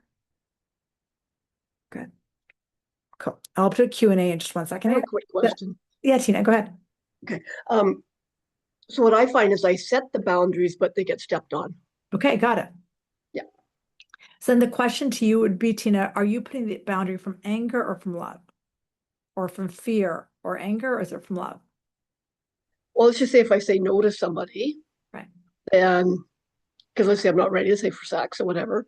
Good. Cool. I'll put a Q&A in just 1 second I here. have a quick question. Yeah, Tina, go ahead. Okay. So what I find is I set the boundaries, but they get stepped on. Okay, got it. Yeah. So then the question to you would be, Tina, are you putting the boundary from anger or from love? Or from fear or anger, or is it from love? Well, let's just say if I say no to somebody, Right. then because let's say I'm not ready to say for sex or whatever,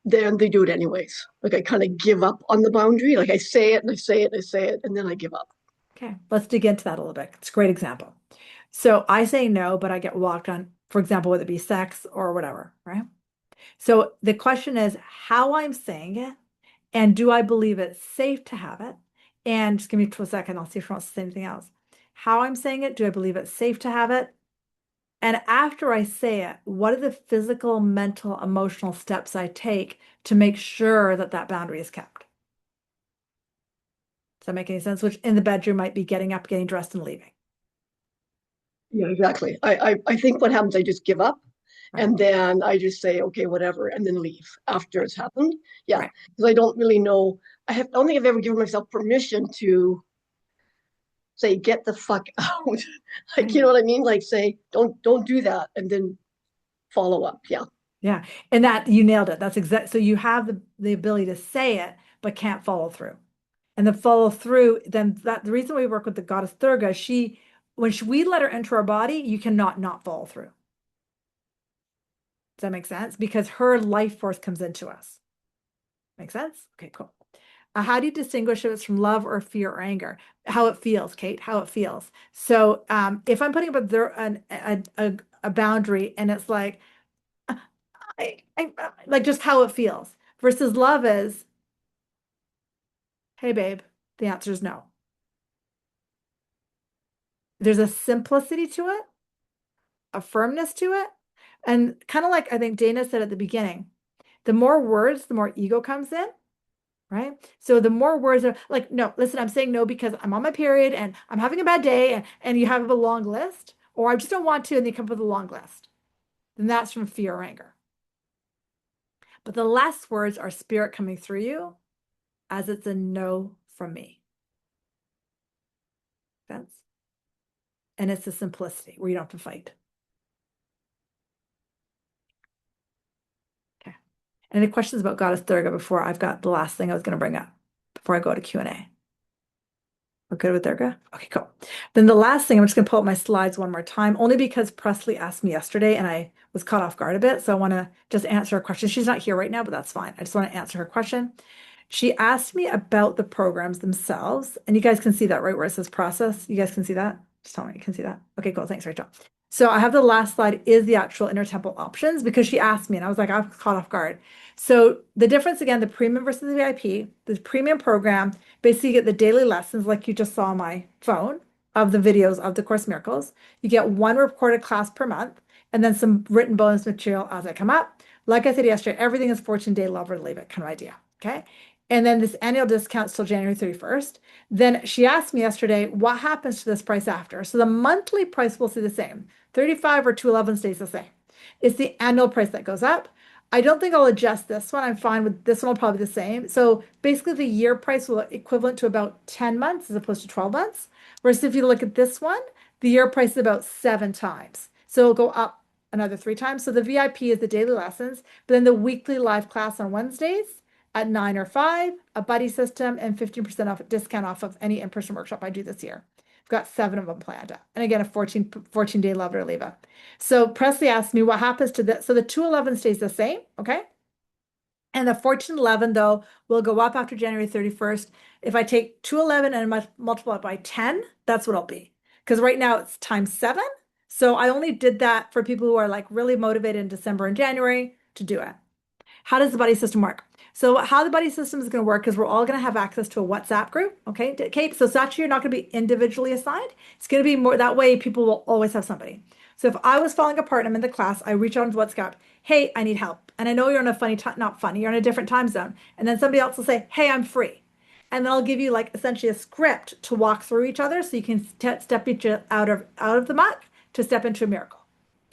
then they do it anyways. Like I kind of give up on the boundary. Like I say it and I say it and I say it, and then I give up. Okay, let's dig into that a little bit. It's a great example. So I say no, but I get walked on, for example, whether it be sex or whatever, right? So the question is how I'm saying it, and do I believe it's safe to have it? And just give me a second, I'll see if I want to say anything else. How I'm saying it, do I believe it's safe to have it? And after I say it, what are the physical, mental, emotional steps I take to make sure that that boundary is kept? Does that make any sense? Which in the bedroom might be getting up, getting dressed, and leaving. Yeah, exactly. I think what happens, I just give up, Right. and then I just say, okay, whatever, and then leave after it's happened. Yeah, Right. because I don't really know. I don't think I've ever given myself permission to say, get the fuck out. Like, Right. you know what I mean? Like say, don't do that, and then follow up. Yeah. Yeah. And that you nailed it. That's exact. So you have the ability to say it, but can't follow through. And the follow through, then that the reason we work with the goddess Durga, we let her enter our body, you cannot not follow through. Does that make sense? Because her life force comes into us. Make sense? Okay, cool. How do you distinguish if it's from love or fear or anger? How it feels, Kate, how it feels. So if I'm putting up a boundary and it's like, like just how it feels versus love is, hey, babe, the answer is no. There's a simplicity to it, a firmness to it. And kind of like I think Dana said at the beginning, the more words, the more ego comes in. Right. So the more words are like, no, listen, I'm saying no because I'm on my period and I'm having a bad day and you have a long list, or I just don't want to, and they come up with a long list. Then that's from fear or anger. But the less words are spirit coming through you as it's a no from me. Sense? And it's the simplicity where you don't have to fight. Okay. Any questions about Goddess Durga before I've got the last thing I was going to bring up before I go to Q&A? We're good with Durga? Okay, cool. Then the last thing, I'm just going to pull up my slides one more time, only because Presley asked me yesterday and I was caught off guard a bit. So I want to just answer her question. She's not here right now, but that's fine. I just want to answer her question. She asked me about the programs themselves, and you guys can see that right where it says process. You guys can see that? Just tell me you can see that. Okay, cool. Thanks, Rachel. So I have the last slide is the actual intertemple options because she asked me and I was like, I was caught off guard. So the difference again, the premium versus the VIP, the premium program, basically you get the daily lessons like you just saw on my phone of the videos of the Course Miracles. You get one recorded class per month and then some written bonus material as I come up. Like I said yesterday, everything is 14-day love or leave it kind of idea. Okay. And then this annual discount till January 31st. Then she asked me yesterday, what happens to this price after? So the monthly price will stay the same. 35 or 211 stays the same. It's the annual price that goes up. I don't think I'll adjust this one. I'm fine with this one will probably be the same. So basically the year price will equivalent to about 10 months as opposed to 12 months. Whereas if you look at this one, the year price is about 7 times. So it'll go up another 3 times. So the VIP is the daily lessons, but then the weekly live class on Wednesdays at 9 or 5, a buddy system, and 15% off discount off of any in-person workshop I do this year. I've got 7 of them planned. And again, a 14-day love it or leave it. So Presley asked me what happens to this. So the 211 stays the same, okay? And the 1411, though, will go up after January 31st. If I take 211 and multiply it by 10, that's what it'll be. Because right now it's times 7. So I only did that for people who are like really motivated in December and January to do it. How does the buddy system work? So how the buddy system is going to work is we're all going to have access to a WhatsApp group. Okay, Kate. So it's actually you're not going to be individually assigned. It's going to be more that way people will always have somebody. So if I was falling apart and I'm in the class, I reach out to WhatsApp. Hey, I need help. And I know you're in a funny time, not funny, you're in a different time zone. And then somebody else will say, hey, I'm free. And then I'll give you like essentially a script to walk through each other so you can step each out of the muck to step into a miracle.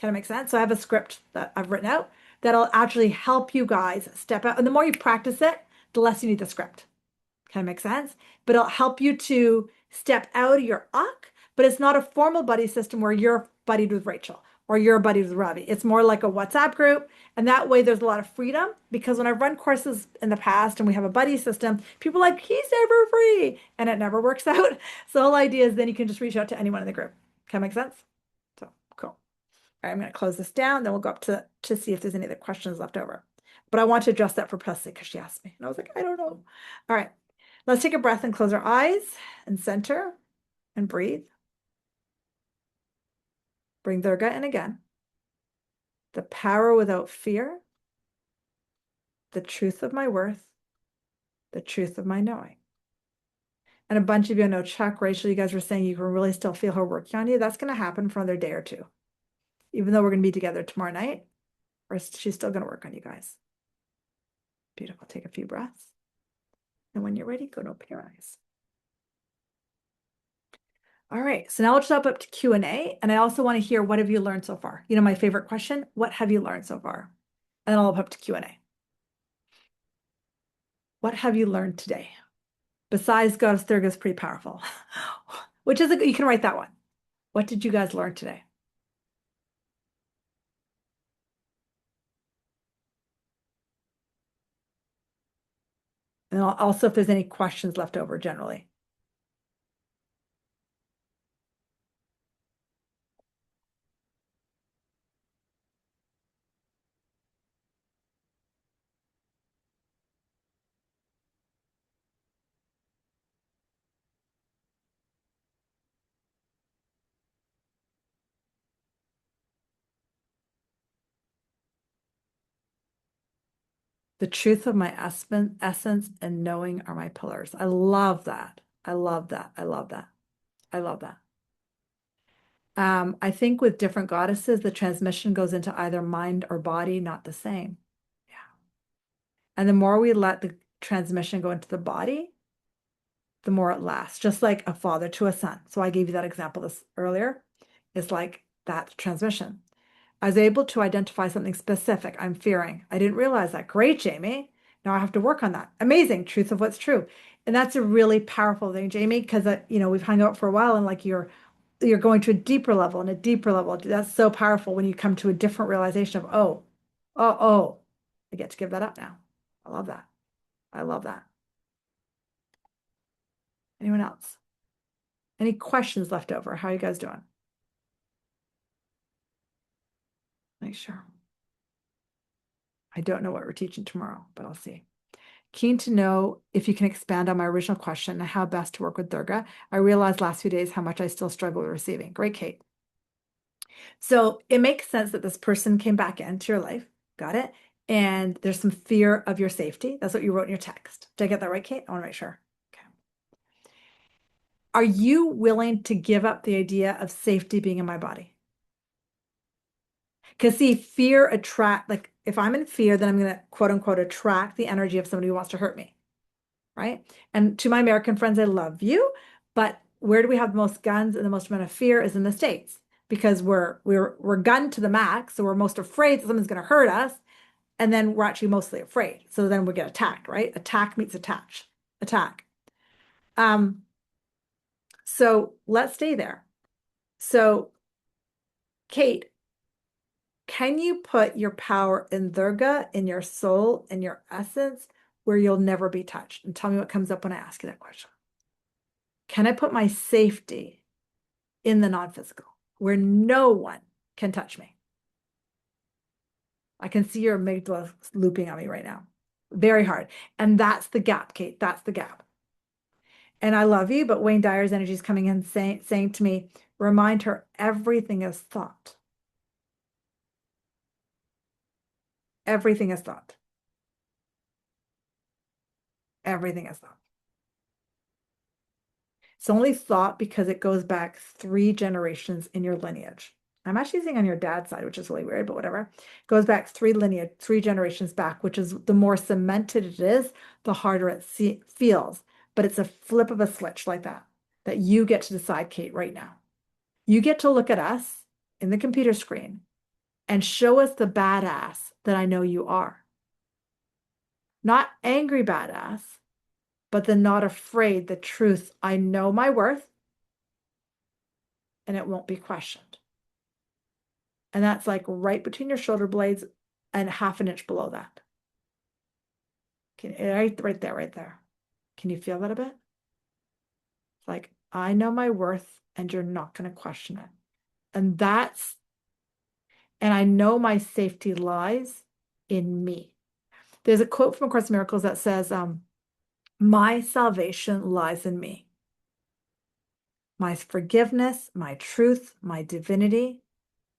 Kind of make sense? So I have a script that I've written out that'll actually help you guys step out. And the more you practice it, the less you need the script. Kind of make sense? But it'll help you to step out of your uck, but it's not a formal buddy system where you're buddied with Rachel or you're buddied with Ravi. It's more like a WhatsApp group. And that way there's a lot of freedom because when I've run courses in the past and we have a buddy system, people are like, he's never free. And it never works out. So the whole idea is then you can just reach out to anyone in the group. Can that make sense? So cool. All right, I'm going to close this down. Then we'll go up to see if there's any other questions left over. But I want to address that for Presley because she asked me. And I was like, I don't know. All right. Let's take a breath and close our eyes and center and breathe. Bring Durga in again. The power without fear, the truth of my worth, the truth of my knowing. And a bunch of you know, Chuck, Rachel, you guys were saying you can really still feel her working on you. That's going to happen for another day or two. Even though we're going to be together tomorrow night, she's still going to work on you guys. Beautiful. Take a few breaths. And when you're ready, go and open your eyes. All right, so now we'll just up to Q&A. And I also want to hear, what have you learned so far? You know, my favorite question, what have you learned so far? And then I'll up to Q&A. What have you learned today? Besides Goddess Durga is pretty powerful, which is, you can write that one. What did you guys learn today? And also if there's any questions left over generally. The truth of my essence and knowing are my pillars. I love that. I love that. I love that. I love that. I think with different goddesses, the transmission goes into either mind or body, not the same. Yeah. And the more we let the transmission go into the body, the more it lasts, just like a father to a son. So I gave you that example this earlier. It's like that transmission. I was able to identify something specific I'm fearing. I didn't realize that. Great, Jamie. Now I have to work on that. Amazing. Truth of what's true. And that's a really powerful thing, Jamie, because you know, we've hung out for a while and like you're going to a deeper level and a deeper level. That's so powerful when you come to a different realization of, oh, I get to give that up now. I love that. I love that. Anyone else? Any questions left over? How are you guys doing? Make sure. I don't know what we're teaching tomorrow, but I'll see. Keen to know if you can expand on my original question and how best to work with Durga. I realized last few days how much I still struggle with receiving. Great, Kate. So it makes sense that this person came back into your life. Got it? And there's some fear of your safety. That's what you wrote in your text. Did I get that right, Kate? I want to make sure. Okay. Are you willing to give up the idea of safety being in my body? Because see, fear attract, like if I'm in fear, then I'm going to quote unquote attract the energy of somebody who wants to hurt me. Right? And to my American friends, I love you, but where do we have the most guns and the most amount of fear is in the States because we're gunned to the max, so we're most afraid that someone's going to hurt us, and then we're actually mostly afraid. So then we get attacked, right? Attack meets attack. So let's stay there. So, Kate, can you put your power in Durga, in your soul, in your essence, where you'll never be touched? And tell me what comes up when I ask you that question. Can I put my safety in the non-physical where no one can touch me? I can see your amygdala looping on me right now. Very hard. And that's the gap, Kate. That's the gap. And I love you, but Wayne Dyer's energy is coming in saying to me, remind her everything is thought. Everything is thought. Everything is thought. It's only thought because it goes back 3 generations in your lineage. I'm actually using on your dad's side, which is really weird, but whatever. It goes back 3 generations back, which is the more cemented it is, the harder it feels. But it's a flip of a switch like that you get to decide, Kate, right now. You get to look at us in the computer screen and show us the badass that I know you are. Not angry badass, but the not afraid, the truth. I know my worth and it won't be questioned. And that's like right between your shoulder blades and 1/2 inch below that. Right there. Can you feel that a bit? It's like, I know my worth and you're not going to question it. And I know my safety lies in me. There's a quote from A Course in Miracles that says, my salvation lies in me. My forgiveness, my truth, my divinity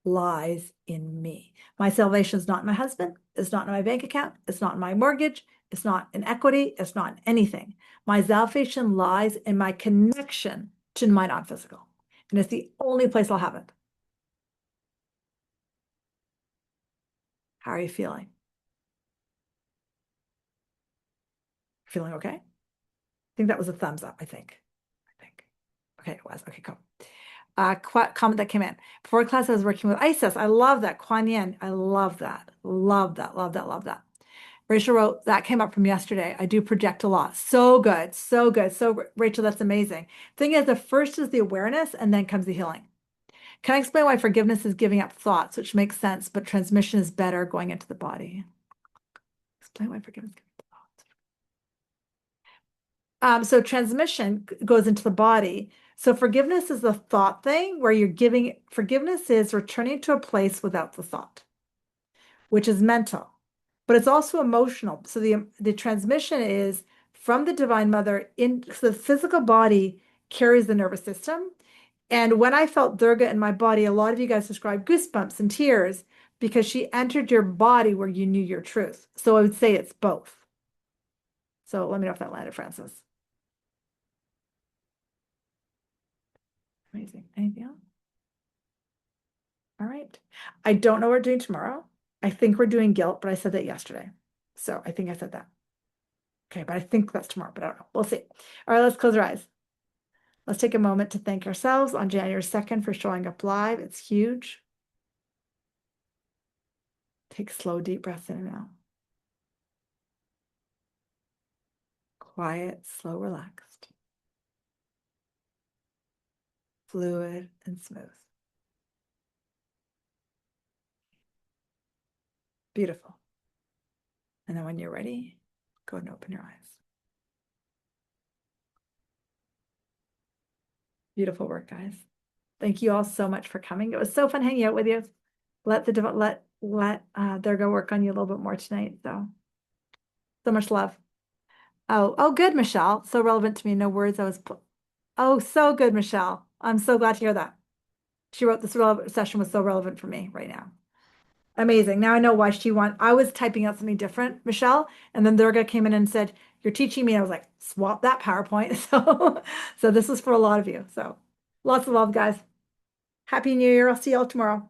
lies in me. My salvation is not in my husband. It's not in my bank account. It's not in my mortgage. It's not in equity. It's not in anything. My salvation lies in my connection to my non-physical. And it's the only place I'll have it. How are you feeling? Feeling okay? I think that was a thumbs up, I think. Okay, it was. Okay, cool. Comment that came in. Before class, I was working with Isis. I love that. Kuan Yin. I love that. Love that. Love that. Love that. Rachel wrote, that came up from yesterday. I do project a lot. So good. So good. So, Rachel, that's amazing. Thing is, the first is the awareness and then comes the healing. Can I explain why forgiveness is giving up thoughts, which makes sense, but transmission is better going into the body? Explain why forgiveness is giving up thoughts. So transmission goes into the body. So forgiveness is the thought thing where you're giving, forgiveness is returning to a place without the thought, which is mental, but it's also emotional. So the transmission is from the Divine Mother so the physical body carries the nervous system. And when I felt Durga in my body, a lot of you guys described goosebumps and tears because she entered your body where you knew your truth. So I would say it's both. So let me know if that landed, Francis. Amazing. Anything else? All right. I don't know what we're doing tomorrow. I think we're doing guilt, but I said that yesterday. So I think I said that. Okay, but I think that's tomorrow, but I don't know. We'll see. All right, let's close our eyes. Let's take a moment to thank ourselves on January 2nd for showing up live. It's huge. Take slow, deep breaths in and out. Quiet, slow, relaxed. Fluid and smooth. Beautiful. And then when you're ready, go and open your eyes. Beautiful work, guys. Thank you all so much for coming. It was so fun hanging out with you. Let Durga work on you a little bit more tonight. So much love. Oh, good, Michelle. So relevant to me. No words. Oh, so good, Michelle. I'm so glad to hear that. She wrote this session was so relevant for me right now. Amazing. Now I know why I was typing out something different, Michelle, and then Durga came in and said, "You're teaching me." I was like, swap that PowerPoint. So this is for a lot of you. So lots of love, guys. Happy New Year. I'll see you all tomorrow.